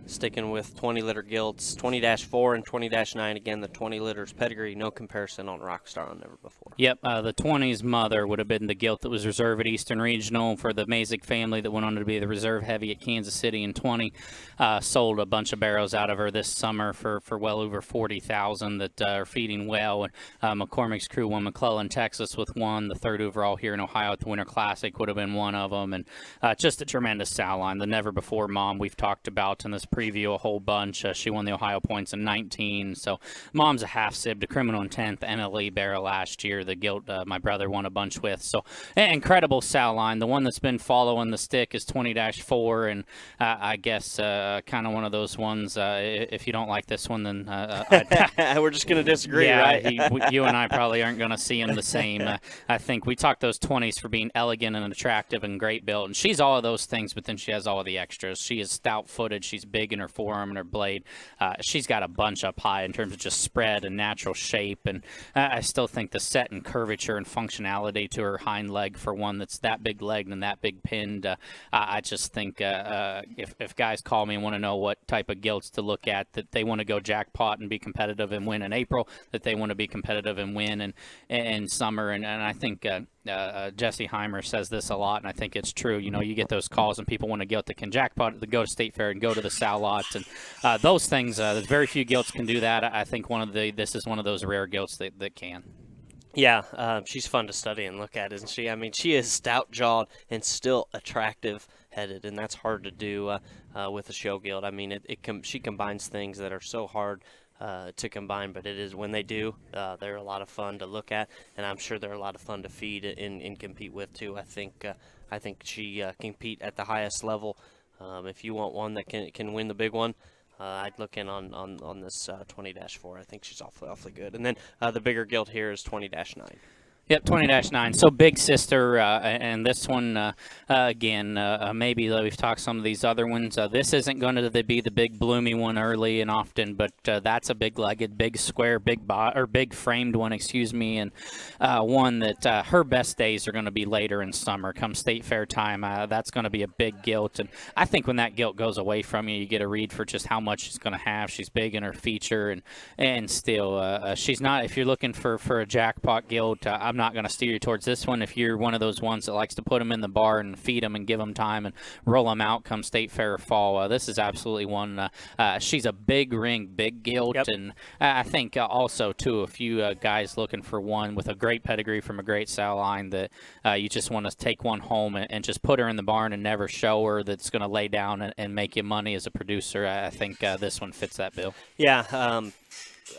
Sticking with 20-liter gilts, 20-4 and 20-9. Again, the 20 liters pedigree, no comparison on Rockstar on Never Before. Yep, the 20's mother would have been the gilt that was reserve at Eastern Regional for the Mazik family that went on to be the reserve heavy at Kansas City in 20. Sold a bunch of barrows out of her this summer for well over $40,000 that are feeding well. And McCormick's crew won McClellan, Texas with one. The third overall here in Ohio at the Winter Classic would have been one of them. And just a tremendous sow line. The Never Before mom we've talked about in this preview a whole bunch. She won the Ohio points in 19. So mom's a half sib to Criminal Intent, the NLE barrel last year. The gilt my brother won a bunch with. So incredible sow line. The one that's been following the stick is 20-4, and I guess kind of one of those ones. If you don't like this one, then we're just going to disagree, yeah, right? You and I probably aren't going to see him the same. I think we talked those 20s for being elegant and attractive and great built, and she's all of those things, but then she has all of the extras. She is stout-footed. She's big in her forearm and her blade. She's got a bunch up high in terms of just spread and natural shape, and I still think the set and curvature and functionality to her hind leg for one that's that big legged and that big pinned. I just think if guys call me and want to know what type of gilts to look at, that they want to go jackpot and be competitive and win in April, that they want to be competitive and win in summer, and I think Jesse Heimer says this a lot, and I think it's true. You know, you get those calls and people want to gilt that can jackpot, to go to State Fair and go to the sow lots, and those things. There's very few gilts can do that. I think this is one of those rare gilts that can. Yeah, she's fun to study and look at, isn't she? I mean, she is stout-jawed and still attractive-headed, and that's hard to do with a show gilt. I mean, she combines things that are so hard to combine, but it is when they do, they're a lot of fun to look at, and I'm sure they're a lot of fun to feed and compete with too. I think she compete at the highest level. If you want one that can win the big one, I'd look in on this 20-4. I think she's awfully good. And then the bigger gilt here is 20-9. Yep, 20-9. So Big Sister, and this one, again, maybe we've talked some of these other ones. This isn't going to be the big bloomy one early and often, but that's a big-legged, big square, big framed one, excuse me, and one that her best days are going to be later in summer. Come State Fair time, that's going to be a big gilt. And I think when that gilt goes away from you, you get a read for just how much she's going to have. She's big in her feature, and still, she's not, if you're looking for a jackpot gilt, I'm not going to steer you towards this one. If you're one of those ones that likes to put them in the bar and feed them and give them time and roll them out come State Fair or fall, this is absolutely one. She's a big ring, big gilt, yep. And I think also, too, a few guys looking for one with a great pedigree from a great sow line that you just want to take one home and just put her in the barn and never show her, that's going to lay down and make you money as a producer. I think this one fits that bill. Yeah,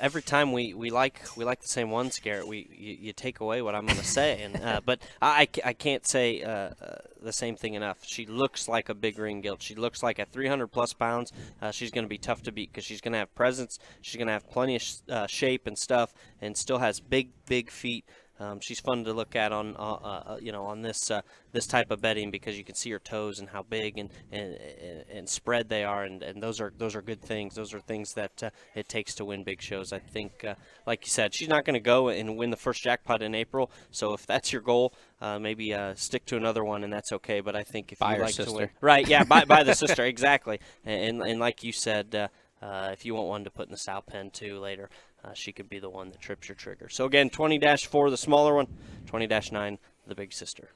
every time we like the same ones, Garrett, you take away what I'm going to say, and but I can't say the same thing enough. She looks like a big ring gilt. She looks like at 300 plus pounds, she's going to be tough to beat because she's going to have presence. She's going to have plenty of shape and stuff, and still has big feet. She's fun to look at on this type of bedding because you can see her toes and how big and spread they are, and those are good things. Those are things that it takes to win big shows. I think, like you said, she's not going to go and win the first jackpot in April. So if that's your goal, maybe stick to another one, and that's okay. But I think if you like to win, right? Yeah, buy the sister exactly. And like you said, if you want one to put in the sow pen too later, she could be the one that trips your trigger. So again, 20-4, the smaller one, 20-9, the big sister.